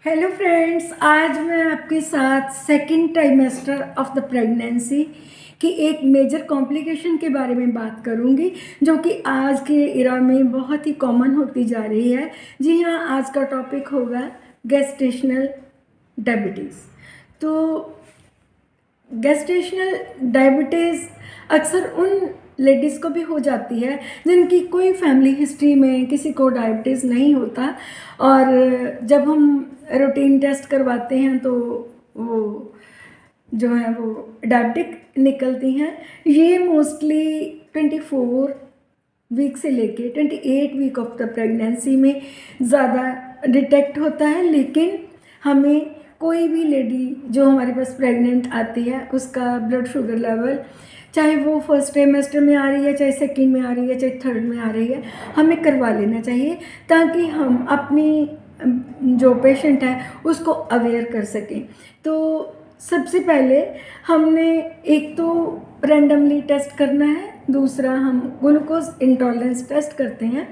Hello friends, आज मैं आपके साथ second trimester of the pregnancy की एक मेजर कॉम्प्लिकेशन के बारे में बात करूंगी, जो कि आज के इरा में बहुत ही कॉमन होती जा रही है। जी हाँ, आज का टॉपिक होगा गेस्टेशनल डायबिटीज़। तो गेस्टेशनल डायबिटीज़ अक्सर उन लेडीज़ को भी हो जाती है जिनकी कोई फैमिली हिस्ट्री में किसी को डायबिटीज़ नहीं होता, और जब हम रूटीन टेस्ट करवाते हैं तो वो जो है वो डायबिटिक निकलती हैं। ये मोस्टली 24 वीक से लेके 28 वीक ऑफ द प्रेगनेंसी में ज़्यादा डिटेक्ट होता है, लेकिन हमें कोई भी लेडी जो हमारे पास प्रेग्नेंट आती है उसका ब्लड शुगर लेवल, चाहे वो फर्स्ट ट्राइमेस्टर में आ रही है, चाहे सेकंड में आ रही है, चाहे थर्ड में आ रही है, हमें करवा लेना चाहिए ताकि हम अपनी जो पेशेंट है उसको अवेयर कर सकें। तो सबसे पहले हमने एक तो रैंडमली टेस्ट करना है, दूसरा हम ग्लूकोज इंटॉलरेंस टेस्ट करते हैं,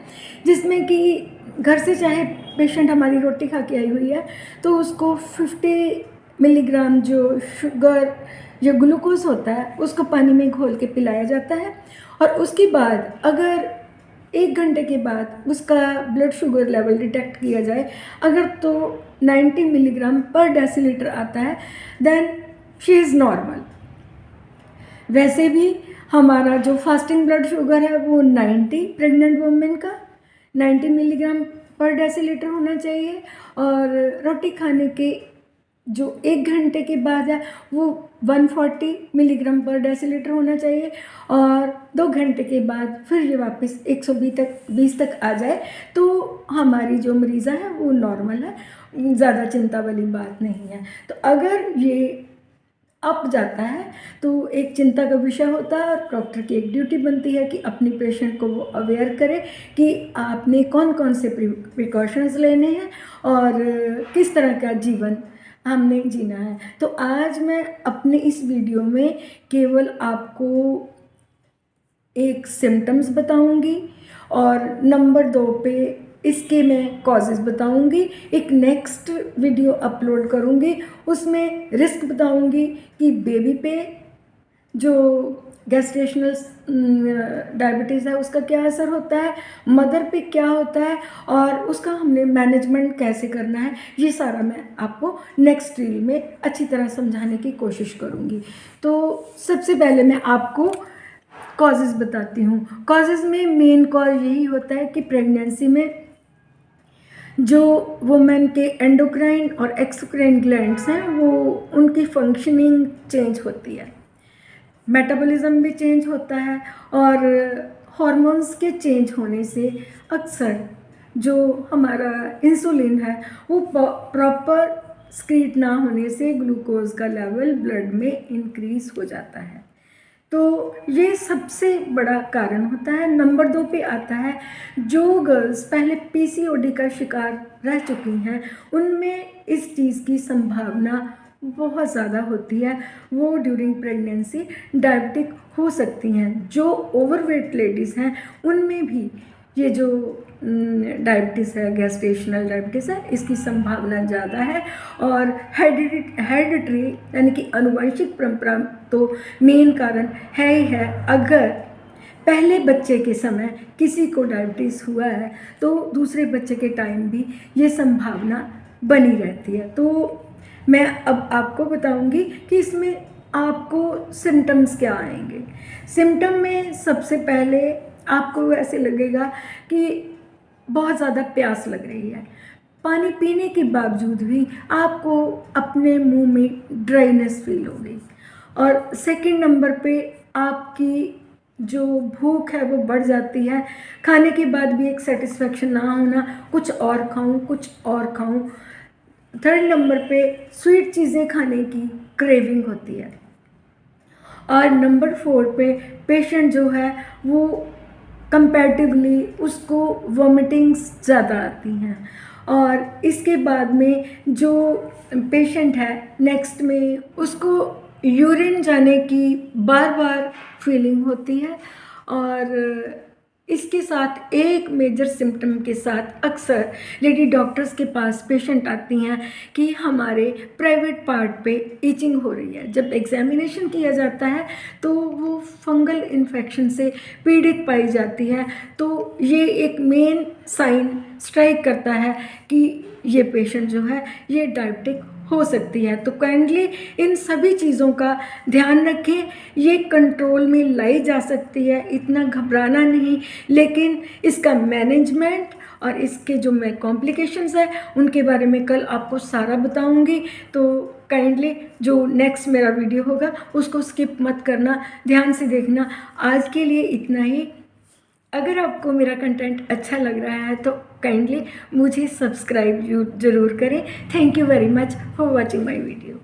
जिसमें कि घर से चाहे पेशेंट हमारी रोटी खा के आई हुई है तो उसको 50 मिलीग्राम जो शुगर जो ग्लूकोज होता है उसको पानी में घोल के पिलाया जाता है, और उसके बाद अगर 1 घंटे के बाद उसका ब्लड शुगर लेवल डिटेक्ट किया जाए, अगर तो 90 मिलीग्राम पर डेसीलीटर आता है देन शी इज़ नॉर्मल। वैसे भी हमारा जो फास्टिंग ब्लड शुगर है वो 90, प्रेग्नेंट वुमेन का 90 मिलीग्राम पर डेसीलीटर होना चाहिए, और रोटी खाने के जो 1 घंटे के बाद है वो 140 मिलीग्राम पर डेसीलीटर होना चाहिए, और 2 घंटे के बाद फिर ये वापस 120 तक आ जाए तो हमारी जो मरीज़ा है वो नॉर्मल है, ज़्यादा चिंता वाली बात नहीं है। तो अगर ये अप जाता है तो एक चिंता का विषय होता है, और डॉक्टर की एक ड्यूटी बनती है कि अपनी पेशेंट को वो अवेयर करे कि आपने कौन कौन से प्रिकॉशंस लेने हैं और किस तरह का जीवन हमने जीना है। तो आज मैं अपने इस वीडियो में केवल आपको एक सिम्टम्स बताऊंगी, और नंबर 2 पे इसके मैं कॉजेज़ बताऊंगी। एक नेक्स्ट वीडियो अपलोड करूंगी, उसमें रिस्क बताऊंगी कि बेबी पे जो गेस्टेशनल डायबिटीज़ है उसका क्या असर होता है, मदर पे क्या होता है, और उसका हमने मैनेजमेंट कैसे करना है। ये सारा मैं आपको नेक्स्ट रील में अच्छी तरह समझाने की कोशिश करूँगी। तो सबसे पहले मैं आपको कॉजेज़ बताती हूँ। कॉजेज़ में मेन कॉज यही होता है कि प्रेगनेंसी में जो वुमेन के एंडोक्राइन और एक्सोक्राइन ग्लैंड्स हैं वो उनकी फंक्शनिंग चेंज होती है, मेटाबॉलिज्म भी चेंज होता है, और हार्मोन्स के चेंज होने से अक्सर जो हमारा इंसुलिन है वो प्रॉपर स्क्रीट ना होने से ग्लूकोज का लेवल ब्लड में इंक्रीज हो जाता है। तो ये सबसे बड़ा कारण होता है। नंबर 2 पे आता है जो गर्ल्स पहले पीसीओडी का शिकार रह चुकी हैं, उनमें इस चीज़ की संभावना बहुत ज़्यादा होती है, वो ड्यूरिंग प्रेगनेंसी डायबिटिक हो सकती हैं। जो ओवरवेट लेडीज़ हैं उनमें भी ये जो डायबिटीज़ है, गेस्टेशनल डायबिटीज़ है, इसकी संभावना ज़्यादा है। और हेरिडिटरी यानी कि अनुवांशिक परंपरा तो मेन कारण है ही है। अगर पहले बच्चे के समय किसी को डायबिटीज़ हुआ है तो दूसरे बच्चे के टाइम भी ये संभावना बनी रहती है। तो मैं अब आपको बताऊंगी कि इसमें आपको सिम्टम्स क्या आएंगे। सिम्टम में सबसे पहले आपको ऐसे लगेगा कि बहुत ज़्यादा प्यास लग रही है, पानी पीने के बावजूद भी आपको अपने मुंह में ड्राइनेस फील होगी, और सेकंड नंबर पे आपकी जो भूख है वो बढ़ जाती है, खाने के बाद भी एक सेटिस्फेक्शन ना होना, कुछ और खाऊं कुछ और खाऊं। थर्ड नंबर पे स्वीट चीज़ें खाने की क्रेविंग होती है, और नंबर 4 पे पेशेंट जो है वो कंपैरेटिवली उसको वॉमिटिंग्स ज़्यादा आती हैं, और इसके बाद में जो पेशेंट है नेक्स्ट में उसको यूरिन जाने की बार बार फीलिंग होती है, और इसके साथ एक मेजर सिम्टम के साथ अक्सर लेडी डॉक्टर्स के पास पेशेंट आती हैं कि हमारे प्राइवेट पार्ट पे इचिंग हो रही है। जब एग्जामिनेशन किया जाता है तो वो फंगल इन्फेक्शन से पीड़ित पाई जाती है, तो ये एक मेन साइन स्ट्राइक करता है कि ये पेशेंट जो है ये डायबिटिक हो सकती है। तो काइंडली इन सभी चीज़ों का ध्यान रखें, ये कंट्रोल में लाई जा सकती है, इतना घबराना नहीं, लेकिन इसका मैनेजमेंट और इसके जो मैं कॉम्प्लिकेशंस है उनके बारे में कल आपको सारा बताऊंगी। तो काइंडली जो नेक्स्ट मेरा वीडियो होगा उसको स्किप मत करना, ध्यान से देखना। आज के लिए इतना ही। अगर आपको मेरा कंटेंट अच्छा लग रहा है तो काइंडली मुझे सब्सक्राइब ज़रूर करें। Thank you very much for watching my video.